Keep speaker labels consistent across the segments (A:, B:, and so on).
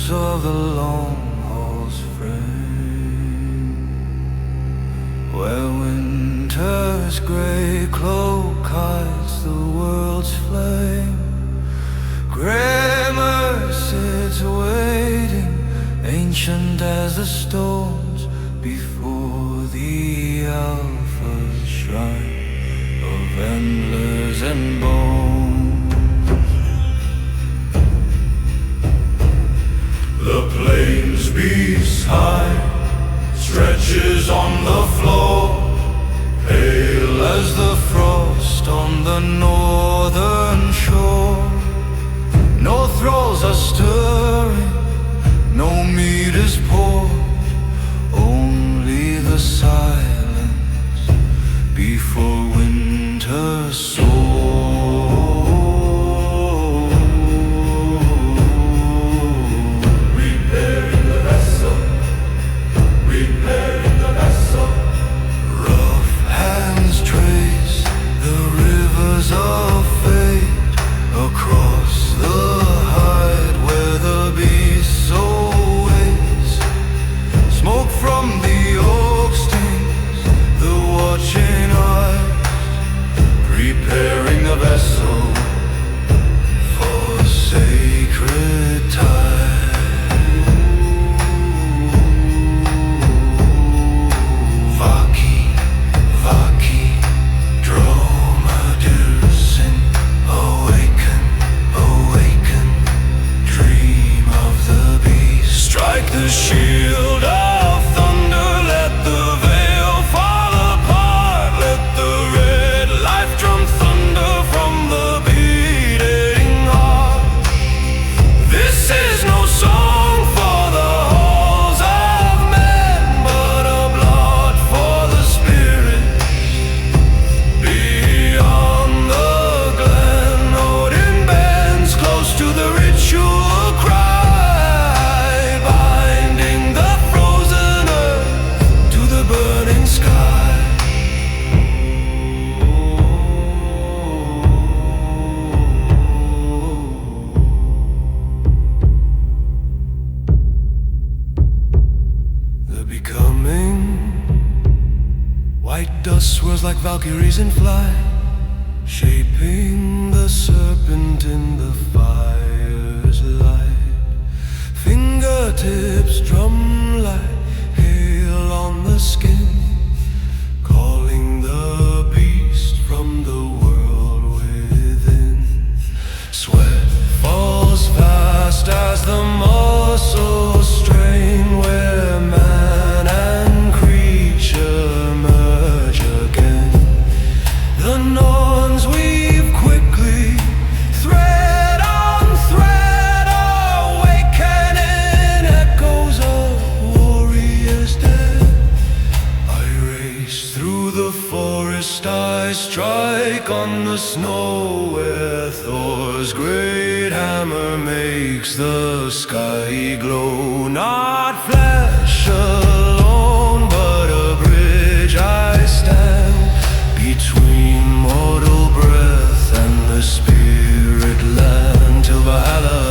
A: rivers of the long hall's frame, where winter's grey cloak hides the world's flame. Grammar sits waiting, ancient as the stones, before the Alpha shrine of antlers and bones. The plains beast high stretches on the floor, pale as the frost on the northern shore. No thralls are stirring, no meat is poured, only the silence before winter soars. Repairing the vessel, repairing the vessel. Rough hands trace the rivers of fate across the hide where the beast awaits. Smoke from the oak stings, the watching eyes, preparing the vessel for sacred time. Vaki, Vaki, dromedaries awaken, awaken, dream of the beast. Strike the shield of thunder, let the veil fall apart, let the red life drum thunder from the beating heart. This is no song for the halls of men, but a blood for the spirit beyond the glen. Odin bends close to the ritual cry, binding the frozen earth to the burning sky. The becoming white dust swirls like Valkyries in flight, shaping the serpent in the fire's light. Fingertips drum like hail on the skin, calling the beast from the world within. Sweat falls fast as the muscles strain, where man and creature merge again. The Norns weave quickly, thread on thread, awakening echoes of warriors dead. I race through the forest, I strike on the snow, where Thor's great hammer makes the sky glow. Not flesh alone, but a bridge I stand between mortal breath and the spirit land, till Valhalla.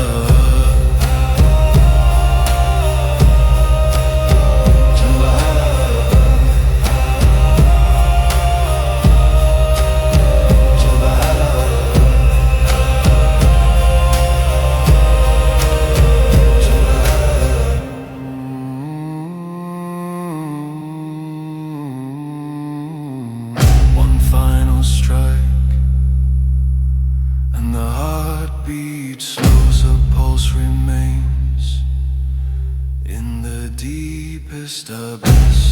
A: Till Valhalla. Till Valhalla. Till Valhalla. One final strike, and the heartbeat slows, a pulse remains in the deepest abyss.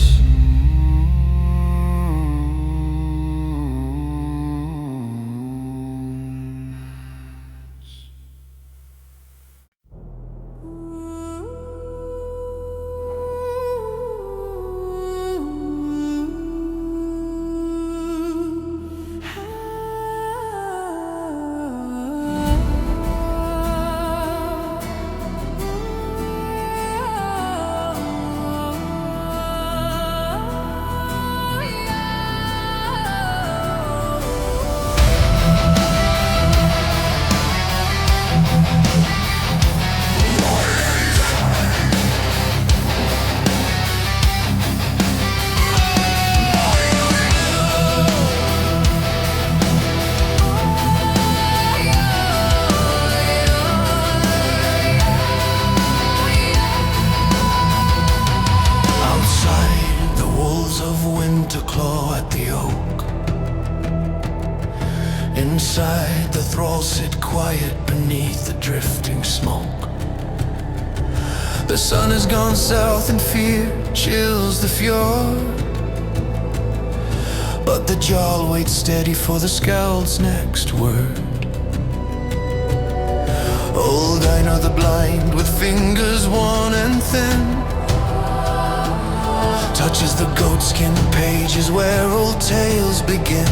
A: quiet beneath the drifting smoke. The sun has gone south and fear chills the fjord, but the jarl waits steady for the skald's next word. Old Einar the blind, with fingers worn and thin, touches the goatskin pages where old tales begin.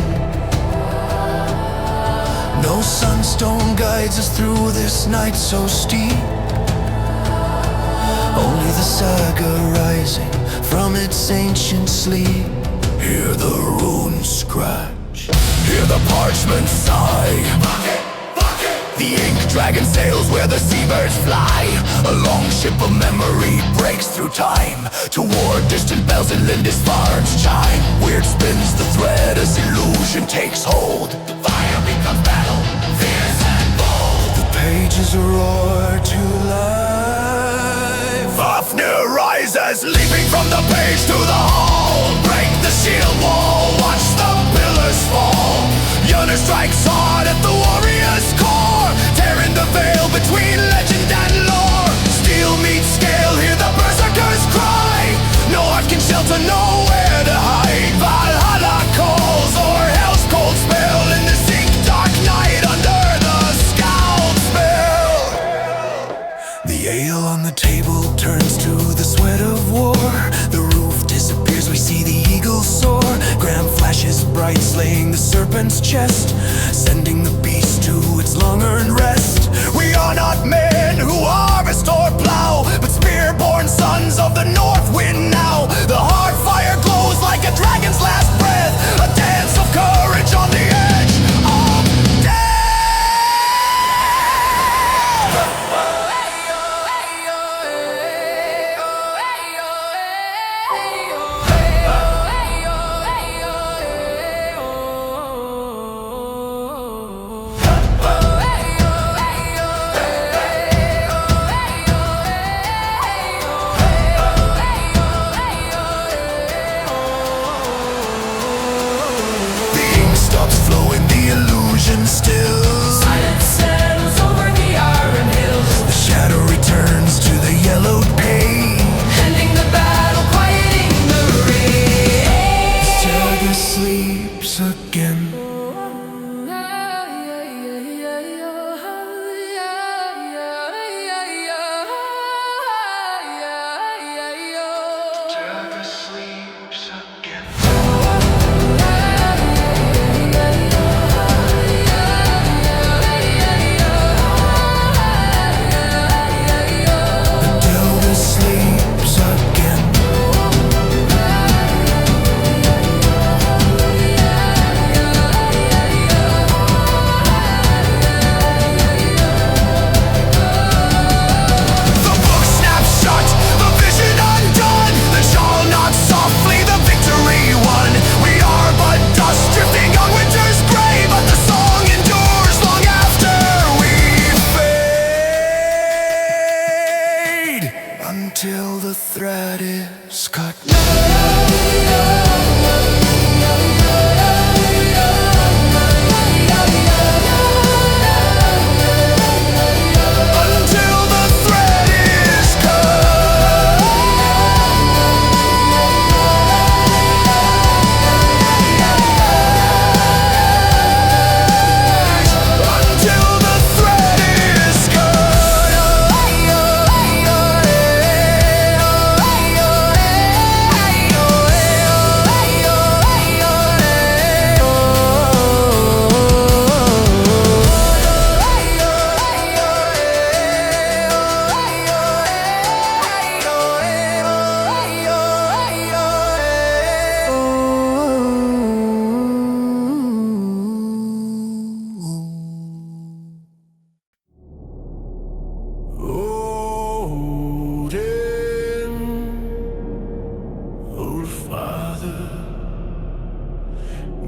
A: No sunstone guides us through this night so steep, only the saga rising from its ancient sleep. Hear the runes scratch, hear the parchment sigh. The ink dragon sails where the seabirds fly. A long ship of memory breaks through time toward distant bells in Lindisfarne's chime. Wyrd spins the thread as illusion takes hold. The fire becomes battle, fierce and bold. The pages roar to life. Fafnir rises, leaping from the page to the hall. Break the shield wall, watch the pillars fall. Yonder strikes hard at the warrior's core, tearing the veil between legend and lore. Steel meets scale, hear the berserkers cry. No heart can shelter, nowhere to hide. Valhalla calls, or hell's cold spell in this ink dark night under the scald spell. The ale on the table turns to the sweat of war. The roof disappears, we see the eagle soar. Graham flashes bright, slaying the serpent's chest, sending the beast to its long-earned rest. We are not men who harvest or plow, but spear-born sons of the north wind now. The hard fire glows like a dragon's last breath, a dance of courage on the edge of death. Still, silence settles over the iron hills. The shadow returns to the yellowed page, ending the battle, quieting the rage. Saga sleeps again. Saga sleeps again. Until the thread is cut.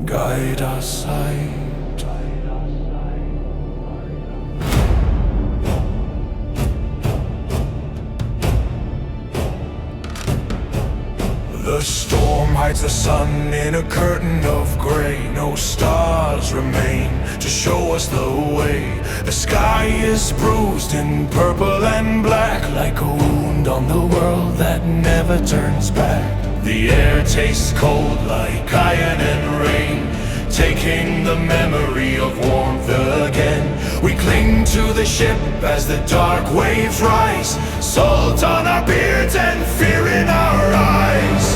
A: Guide our sight. The storm hides the sun in a curtain of gray. No stars remain to show us the way. The sky is bruised in purple and black, like a wound on the world that never turns back. The air tastes cold like iron and rain, taking the memory of warmth again. We cling to the ship as the dark waves rise, salt on our beards and fear in our eyes.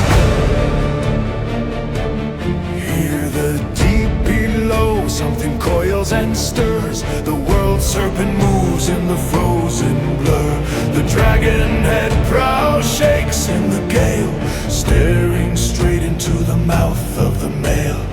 A: Hear the deep below, something coils and stirs. The world's serpent moves in the frozen blur. The dragon-head prow shakes in the gale, staring straight into the mouth of the male.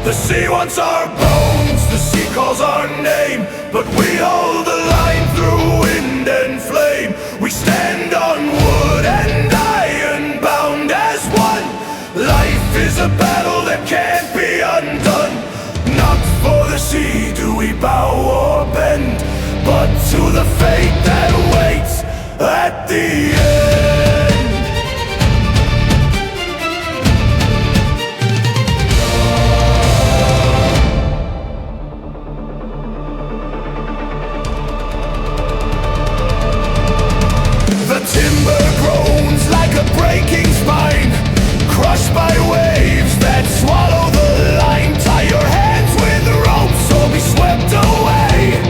A: The sea wants our bones, the sea calls our name, but we hold the line through wind and flame. We stand on wood and iron, bound as one. Life is a battle that can't be undone. Not for the sea do we bow or bend, but to the fate that waits at the end. Timber groans like a breaking spine, crushed by waves that swallow the line. Tie your hands with ropes or be swept away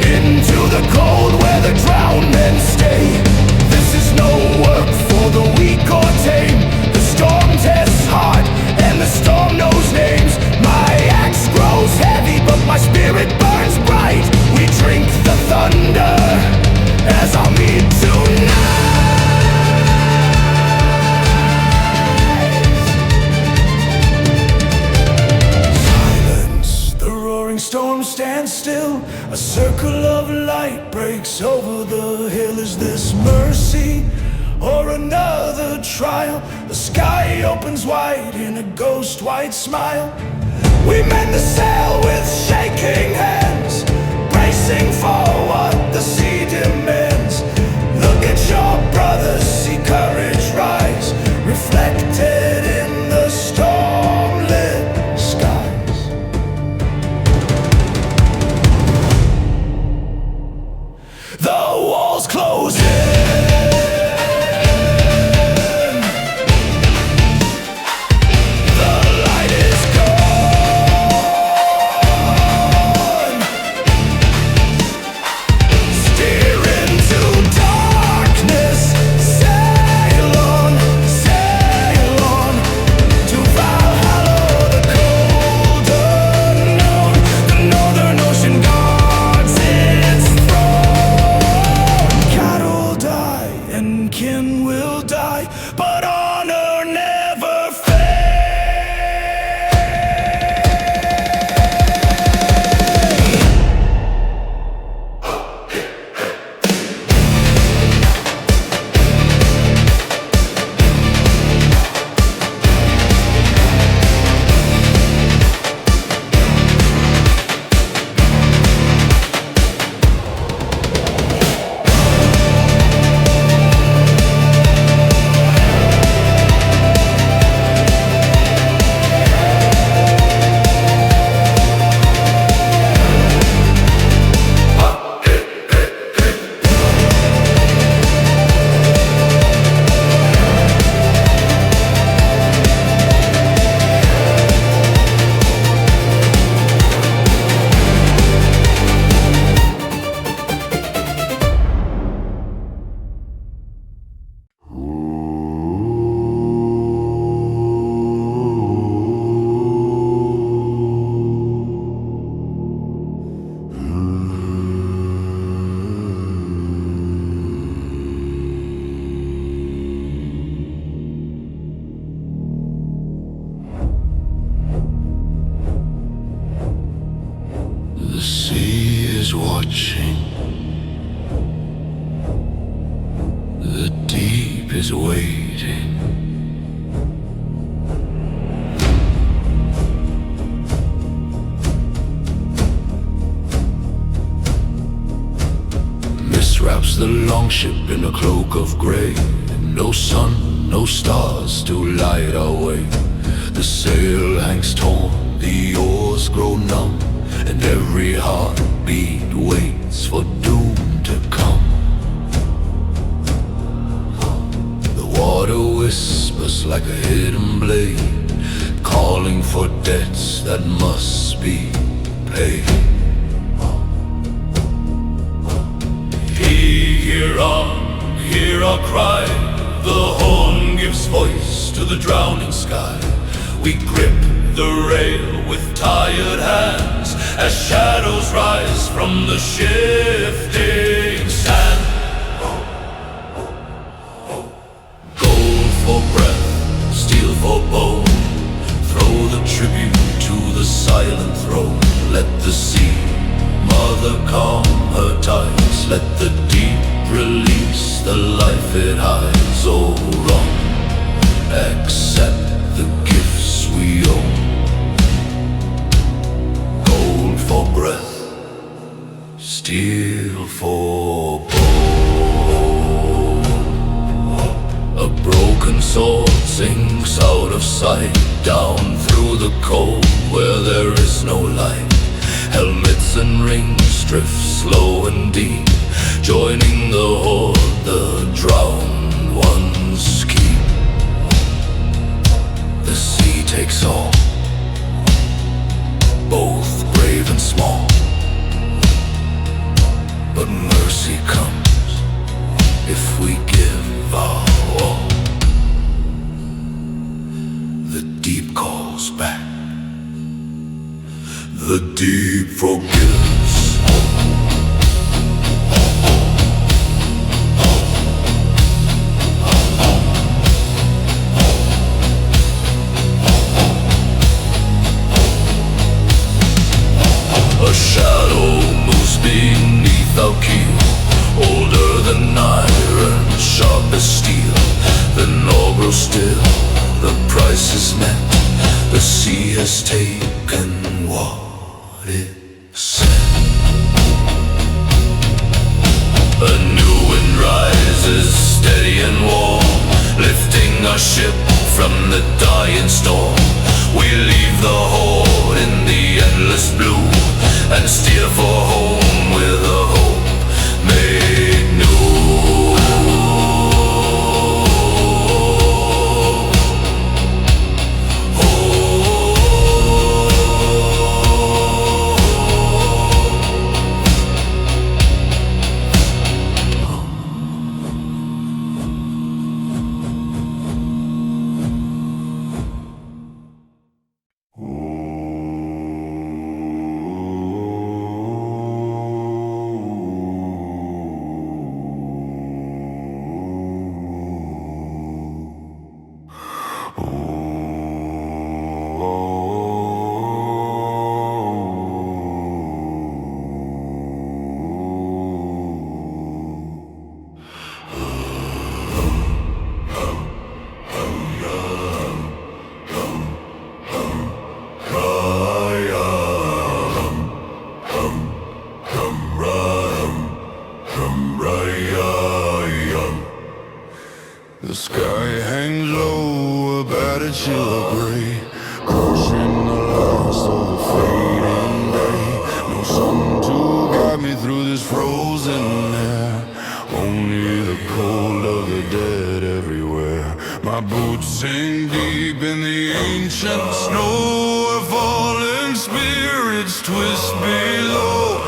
A: into the cold where the drowned men stay. This is no work for the weak or tame. The storm tests hard and the storm knows names. My axe grows heavy but my spirit burns bright. We drink the thunder as our meat tonight. Storm stands still, a circle of light breaks over the hill. Is this mercy or another trial? The sky opens wide in a ghost white smile. We mend the sail with shaking hands, bracing for what the sea demands. Look at your brothers, see courage rise, reflected in the storm-lit skies. The walls close in. The light is gone. Steer into darkness. Sail on to Valhalla, the cold unknown. The northern ocean guards its throne. Cattle die and kin will die, but honor never fades. The sea is watching. The deep is waiting. Mist wraps the longship in a cloak of grey. No sun, no stars to light our way. The sail hangs torn, the oars grow numb, and every heartbeat waits for doom to come. The water whispers like a hidden blade, calling for debts that must be paid. Hear our cry, the horn gives voice to the drowning sky. We grip the rail with tired hands as shadows rise from the shifting sand. Gold for breath, steel for bone, throw the tribute to the silent throne. Let the sea, mother, calm her tides. Let the deep release the life it hides. Oh, wrong, accept the gifts we own. Gold for breath, steel for bone. A broken sword sinks out of sight, down through the cold where there is no light. Helmets and rings drift slow and deep, joining the horde the drowned ones keep. The sea takes all, both brave and small, but mercy comes if we give our all. The deep calls back, the deep forgives. A shadow moves beneath our keel, older than iron, sharp as steel. Then all grows still, the price is met. The sea has taken what it said. A new wind rises, steady and warm, lifting our ship from the dying storm. We leave the horde in the endless blue and steer for home with a hope made new. The sky hangs low, a battered chill of gray, crushing the last of the fading day. No sun to guide me through this frozen air, only the cold of the dead everywhere. My boots sink deep in the ancient snow, where fallen spirits twist below.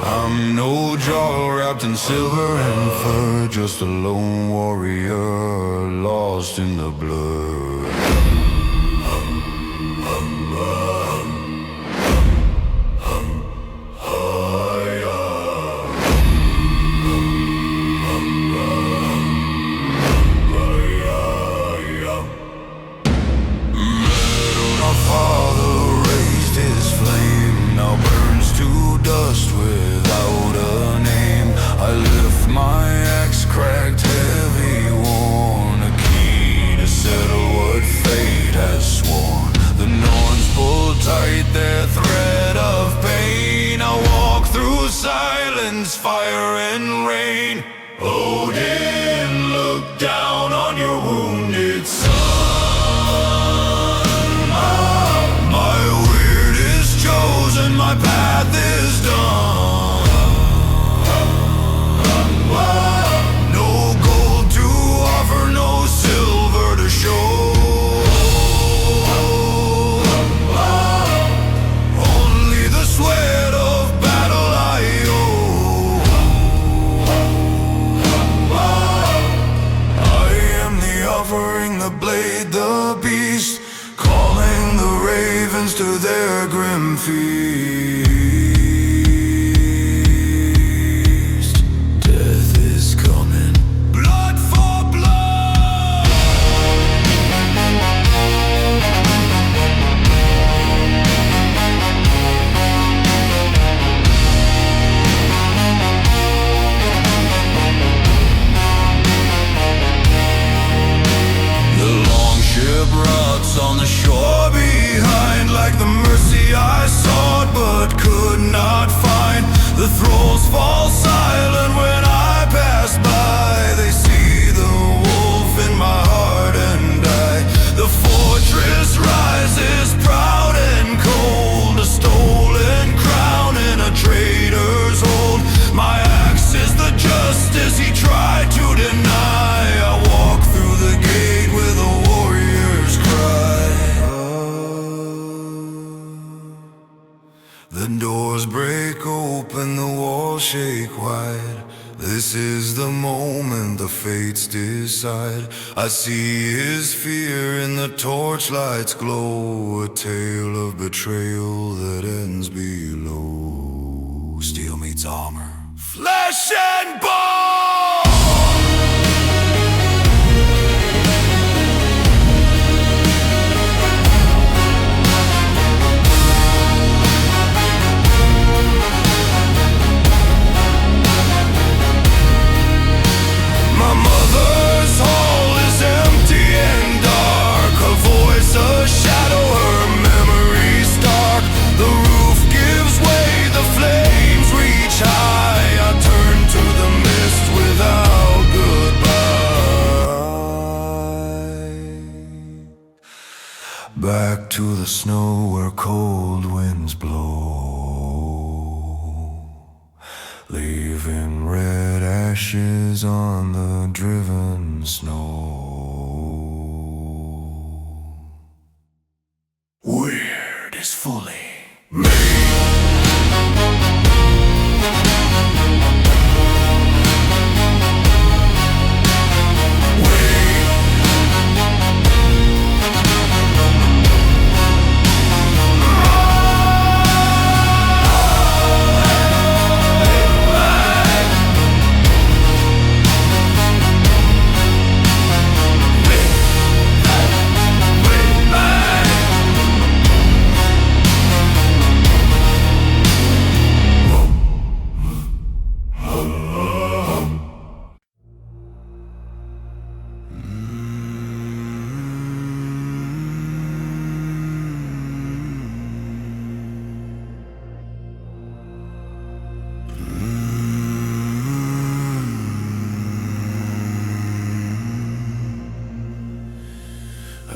A: I'm no jaw wrapped in silver and fur, just a lone warrior lost in the blood. My father raised his flame, now burns to dust without a name. I lift my axe, cracked, heavy, worn, a key to settle what fate has sworn. The Norns pull tight their thread of pain. I walk through silence, fire and rain. Odin, look down on your wounded the walls shake wide. This is the moment the fates decide. I see his fear in the torchlight's glow, a tale of betrayal that ends below. Steel meets armor, flesh and bone. My mother's hall is empty and dark, her voice a shadow, her memories dark. The roof gives way, the flames reach high. I turn to the mist without goodbye. Back to the snow where cold winds blow, leaving red ashes on the driven snow. Wyrd is fully me.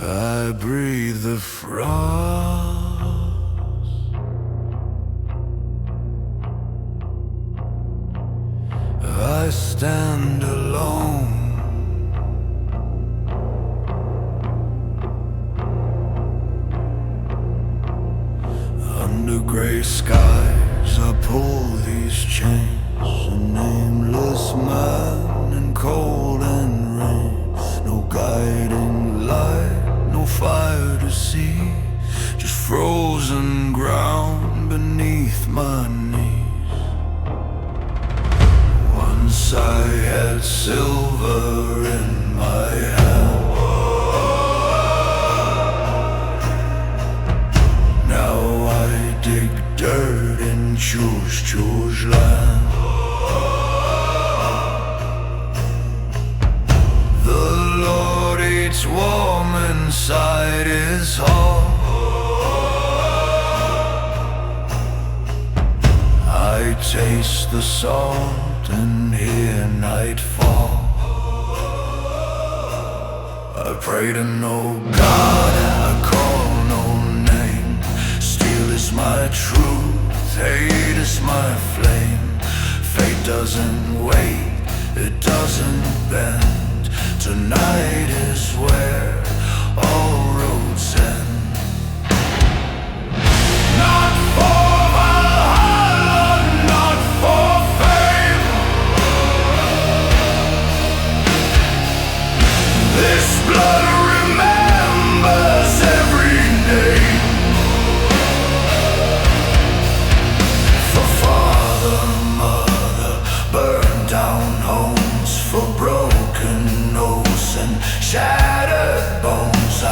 A: I breathe the frost. I stand alone. Under gray skies I pull these chains, a nameless man in cold and rain. No guiding light, no fire to see, just frozen ground beneath my knees. Once I had silver in my hand, now I dig dirt in choose land. The Lord eats warm inside his hall. I taste the salt and hear nightfall. I pray to no God, I call no name. Steel is my truth, hate is my flame. Fate doesn't wait, it doesn't bend. Tonight is where all roads end. Not for Valhalla, not for fame. This blood remembers every name. For father, mother, burned down homes, for broken nose and shattered bones. I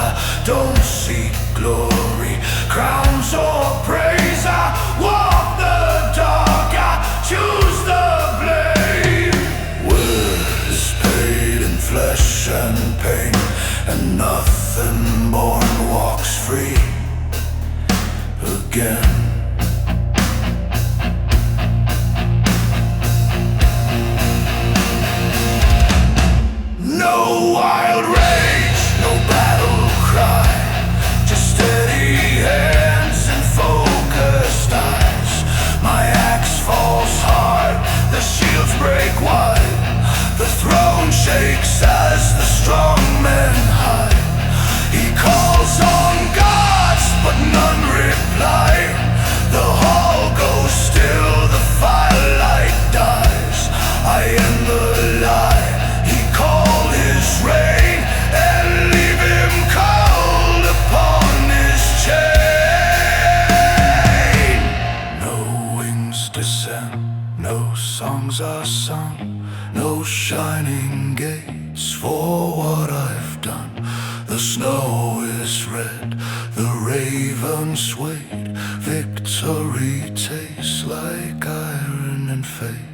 A: don't seek glory, crowns or praise. I walk the dark, I choose the blade. Wyrd is paid in flesh and pain, and nothing born walks free again. No wild rage, no battle cry, just steady hands and focused eyes. My axe falls hard, the shields break wide, the throne shakes as the strong men hide. He calls on God. no songs are sung, no shining gates for what I've done. The snow is red, the ravens wait, victory tastes like iron and fate.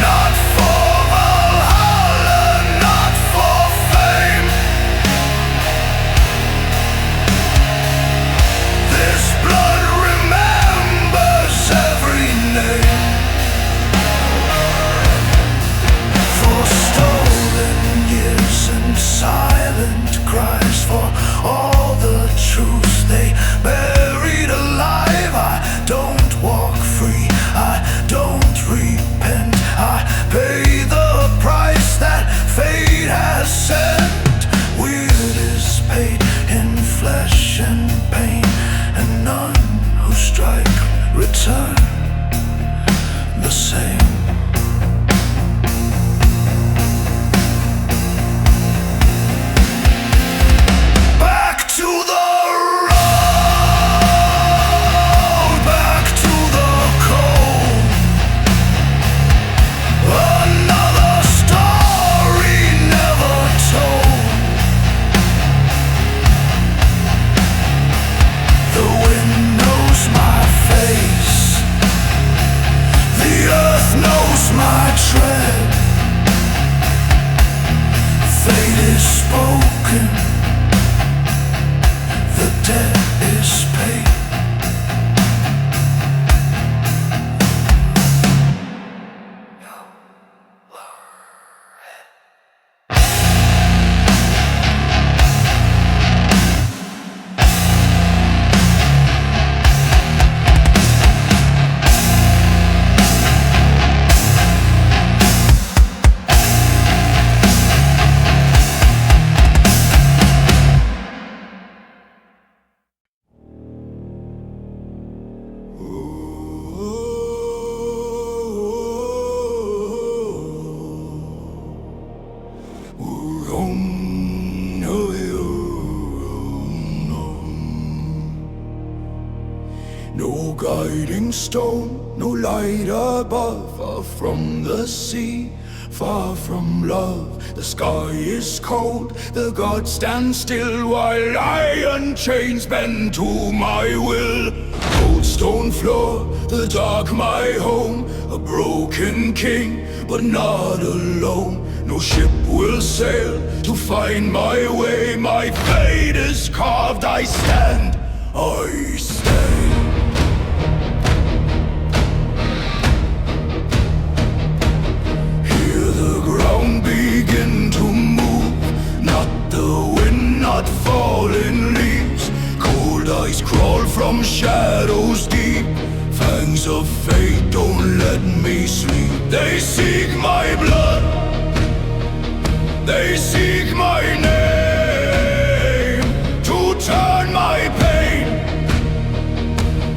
A: Not for Valhalla, not for fame. This blood remembers every name. For stolen years and silent cries, for all the truths they buried alive. I don't walk free, I don't repent, I pay the price that fate has sent. Wyrd is paid in flesh and pain, and none who strike return the same. Back to the road, back to the cold. Another story never told. The wind knows my face, the earth knows my tread. Fate is spoken, the debt is paid. No guiding stone, no light above, far from the sea, far from love. The sky is cold, the gods stand still, while iron chains bend to my will. Cold stone floor, the dark my home, a broken king, but not alone. No ship will sail to find my way, my fate is carved, I stand, I stand. Begin to move, not the wind, not falling leaves. Cold eyes crawl from shadows deep. Fangs of fate don't let me sleep. They seek my blood, they seek my name, to turn my pain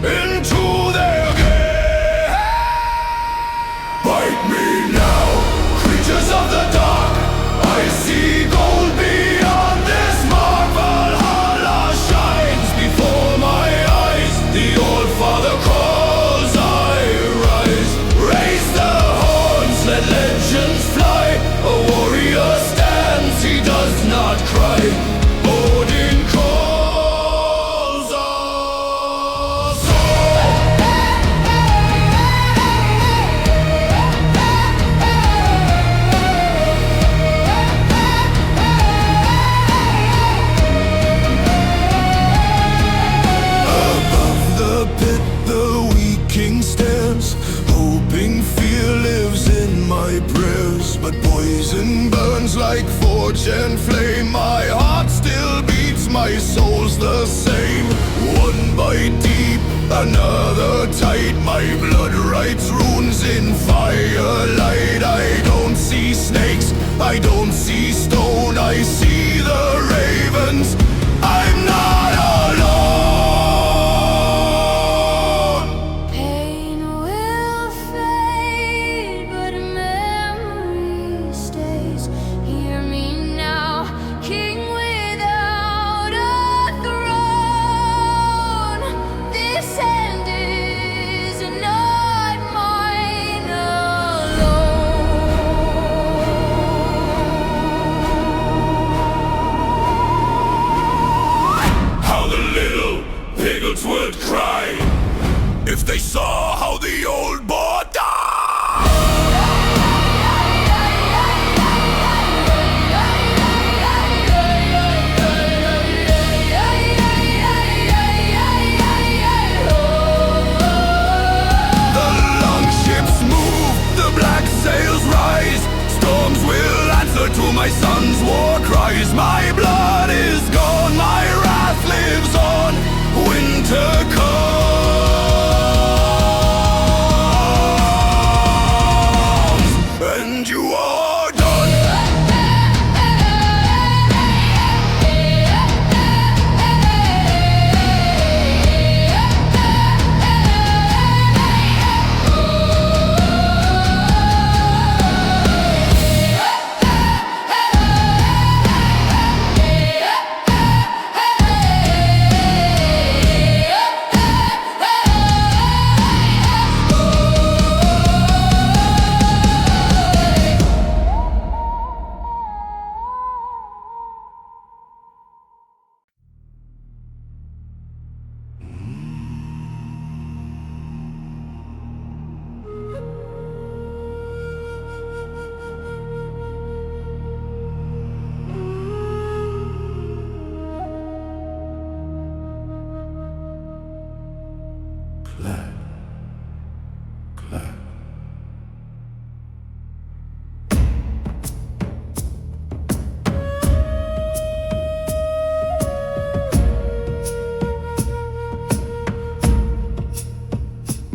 A: into their game. Bite me now, creatures of the dark. I see gold beyond this mark. Valhalla shines before my eyes. The old father calls, I rise. Raise the horns, let legends fly. A warrior stands, he does not cry. Odin calls us but poison burns like forge and flame. My heart still beats, my soul's the same. One bite deep, another tight. My blood writes runes in firelight. I don't see snakes, I don't see stone, I see the ravens. I'm not alone.
B: This
A: if they saw how the old boy died. Sails rise, storms will answer to my son's war cries. My blood is gone, my wrath lives on. Winter comes, and you are done.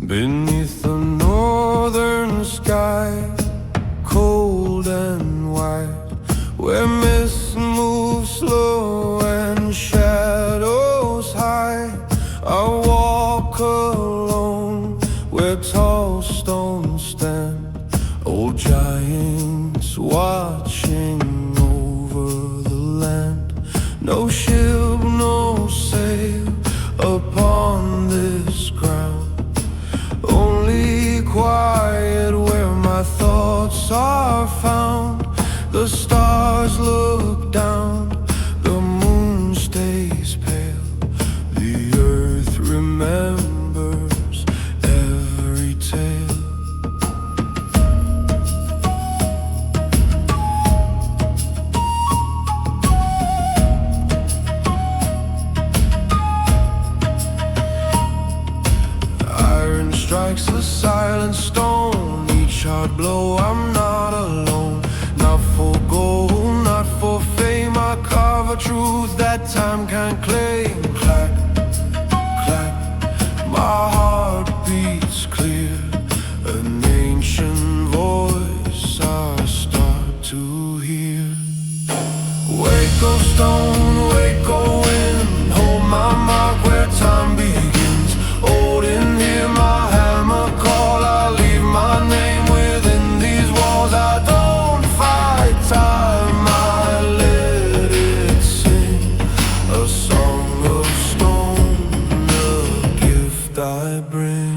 A: Beneath the northern sky, cold and white, where mist moves slow and shadows high, I walk alone where tall stones stand, old giants watching over the land. No ship, no sail upon this ground, only quiet where my thoughts are found. The stars look down, the moon stays pale, the earth remembers every tale. Iron strikes the silent stone, each hard blow, I'm not alone. Not for gold, not for fame, I carve a truth that time can't claim. Clack, clack, my heart beats clear, an ancient voice I start to hear. Wake, O stone, wake, O wind, hold my mark where time begins. Odin, hear my hammer call, I leave my name within these walls. I don't fight time, I let it sing, a song of stone, a gift I bring.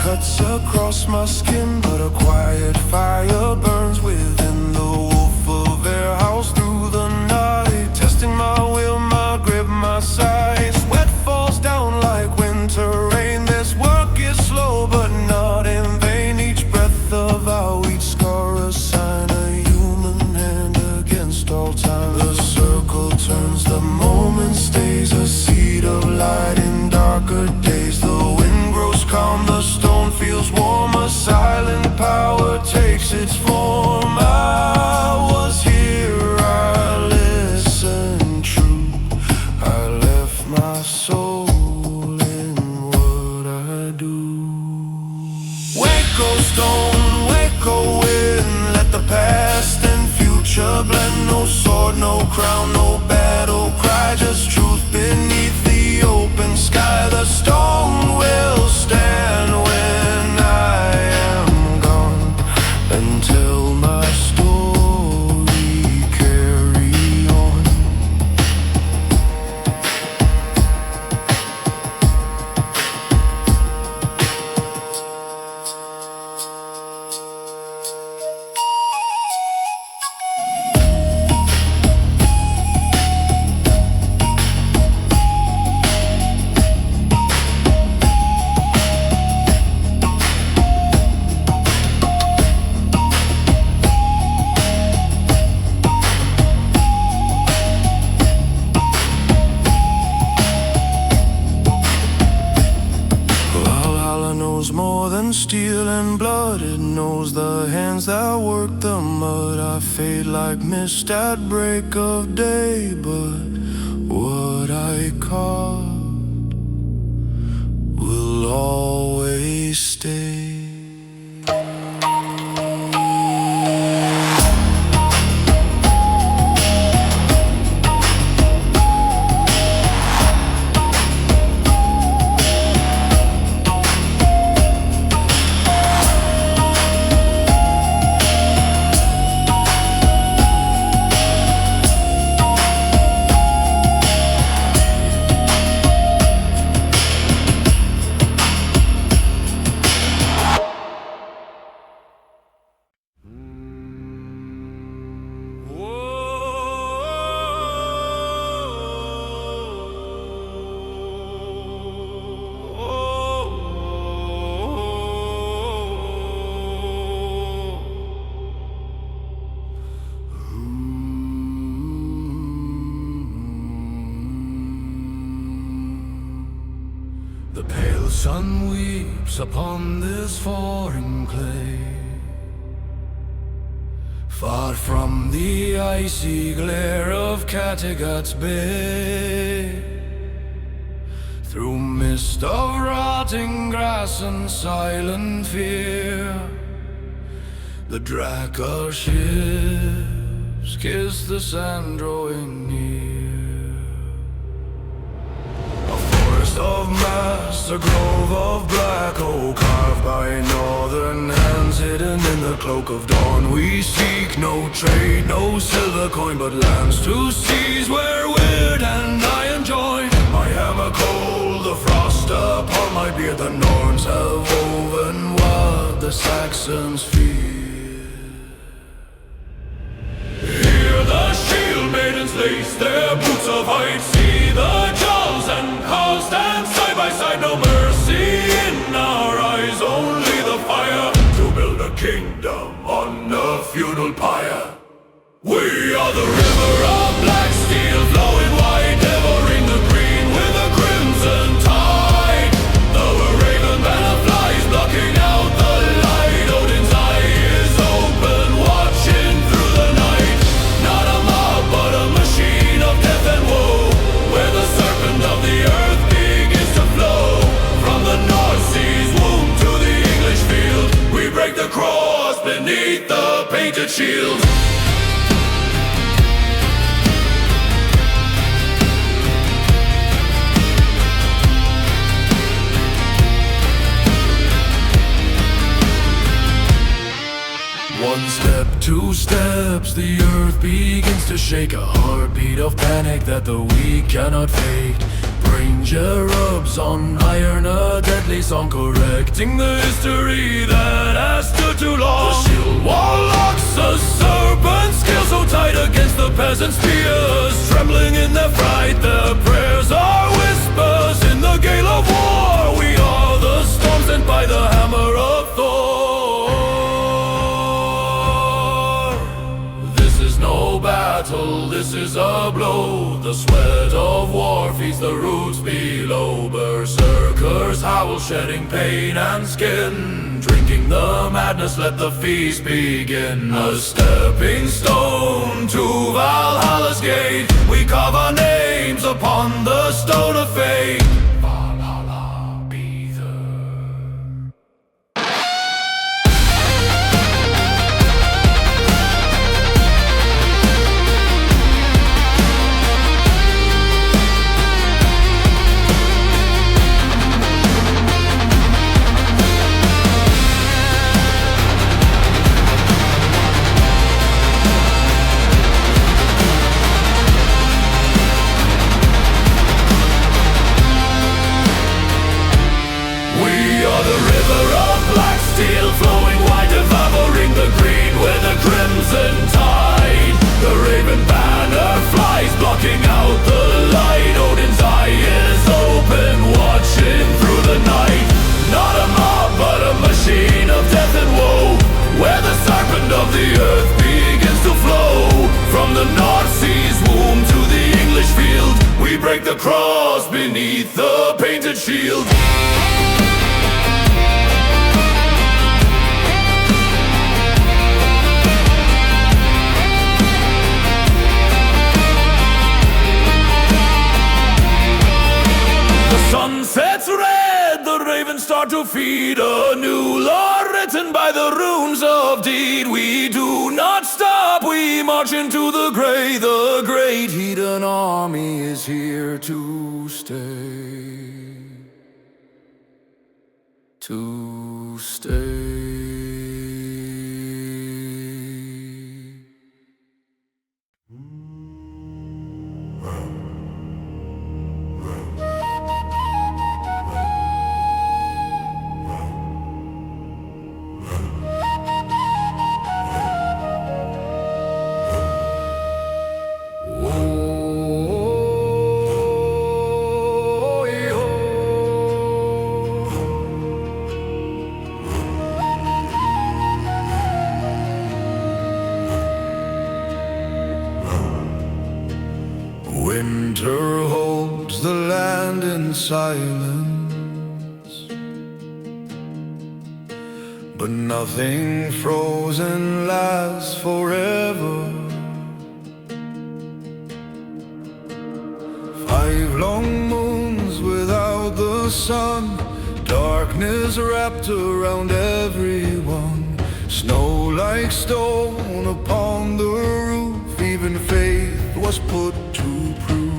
A: Cuts across my skin, but a quiet fire burns within. The wolf of air howls through the night, testing my will, my grip, my sight. Sweat falls down like winter rain. This work is slow, but not in vain. Each breath of our each scar a sign, a human hand against all time. The circle turns, the moment stays, a seed of light in darker days. The wind grows calm, the stone feels warm, a silent power takes its form. I was here, I listened true, I left my soul in what I do. Wake, O stone, wake, O wind, let the past and future blend. No sword, no crown, no battle cry, just truth beneath the open sky. The stone will stand when I am gone, until my story carry on. more than steel and blood. It knows the hands that work the mud. I fade like mist at break of day, but what I caught will always stay.
B: The pale sun weeps upon this foreign clay, far from the icy glare of Kattegat's Bay. Through mist of rotting grass and silent fear, the Drakkar ships kiss the sand drawing near. Of mass, a grove of black oak, carved by northern hands, hidden in the cloak of dawn. We seek no trade, no silver coin, but lands to seize where Wyrd and iron join. My hammer cold, the frost upon my beard, the Norns have woven what the Saxons fear. Hear the shield maidens lace their boots of white, see the jaws and cause stand side by side. No mercy in our eyes, only the fire to build a kingdom on a feudal pyre. We are the river of black steel, flowing wide, devouring the green with a crimson tide. The raven banner flies, blocking out the light. Odin's eye is open, watching through the night. Not a mob, but a machine of death and woe, where the serpent of the earth begins to flow. From the North Sea's womb to the English field, we break the cross beneath the painted shield. One step, two steps, the earth begins to shake. A heartbeat of panic that the weak cannot fake. Brain cherubs on iron, a deadly song, correcting the history that has stood too long. The shield wall locks, a serpent scale so tight against the peasants' spears. Trembling in their fright, their prayers are whispers in the gale of war. We are the storm sent by the hammer of Thor. Battle, this is a blow. The sweat of war feeds the roots below. Berserkers howl, shedding pain and skin. Drinking the madness, let the feast begin. A stepping stone to Valhalla's gate. We carve our names upon the stone of fate. Valhalla be there. Flowing wide, devouring the green with a crimson tide. The raven banner flies, blocking out the light. Odin's eye is open, watching through the night. Not a mob, but a machine of death and woe, where the serpent of the earth begins to flow. From the North Sea's womb to the English field, we break the cross beneath the painted shield.
A: to feed a new law written by the runes of deed. We do not stop, we march into the gray. The great heathen army is here to stay. To stay. Winter holds the land in silence, but nothing frozen lasts forever. 5 long moons without the sun, darkness wrapped around everyone. Snow like stone upon the roof, even faith was put to prove.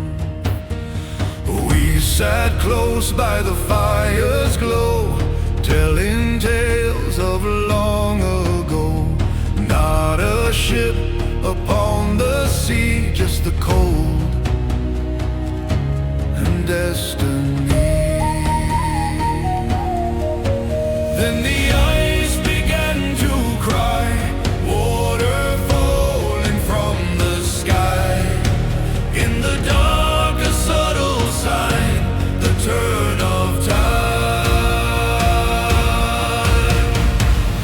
A: We sat close by the fire's glow, telling tales of long ago. Not a ship upon the sea, just the cold and destiny. Then the ice began to cry, water falling from the sky. In the dark, a subtle sign, the turn of time.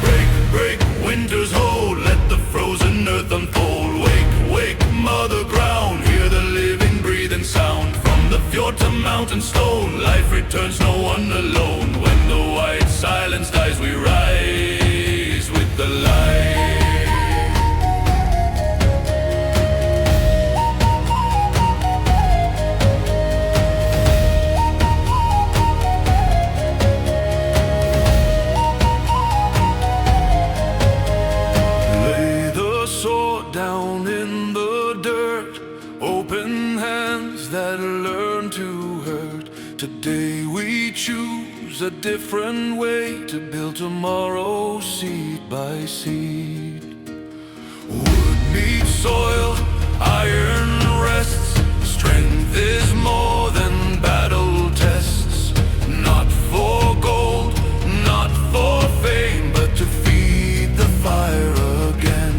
A: Break, break, winter's hold, let the frozen earth unfold. Wake, wake, mother ground, hear the living breathing sound. From the fjord to mountain stone, life returns, no one alone. When the white silence dies, we rise with the light. Down in the dirt, open hands that learn to hurt. Today we choose a different way to build tomorrow, seed by seed. Wood meets soil, iron rests. Strength is more than battle tests. Not for gold, not for fame, but to feed the fire again.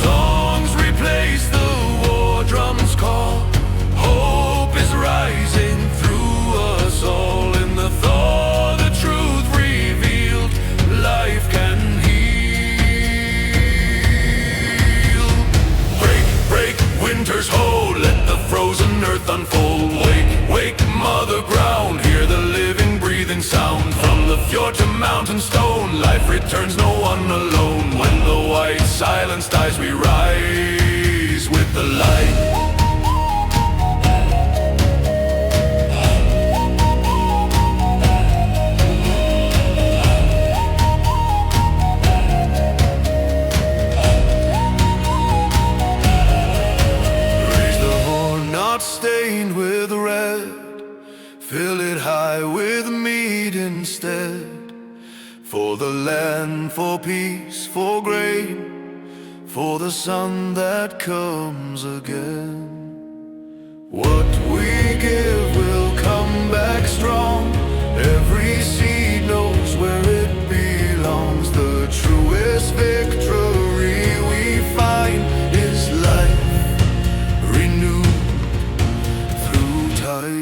A: Songs replace the war drum's call. Hope is rising through us all. In the thaw, the truth revealed, life can heal. Break, break, winter's hold, let the frozen earth unfold. Wake, wake, mother ground, hear the living breathing sound. From the fjord to mountain stone, life returns, no one alone. When the white silence dies, we rise with the light. Raise the horn, not stained with red. Fill it high with mead instead. For the land, for peace, for grain, for the sun that comes again. What we give will come back strong. Every seed knows where it belongs. The truest victory we find is life renewed through time.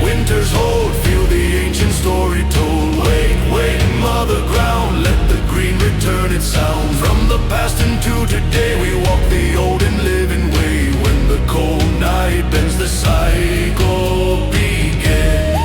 A: Winter's hold, feel the ancient story told. Wake, wake, mother ground, let the green return its sound. From the past into today, we walk the old and living way. When the cold night bends, the cycle begins.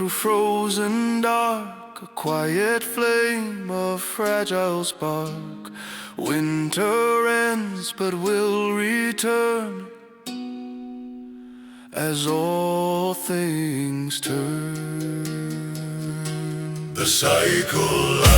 A: through frozen dark, a quiet flame, a fragile spark. Winter ends but will return as all things turn.
B: The cycle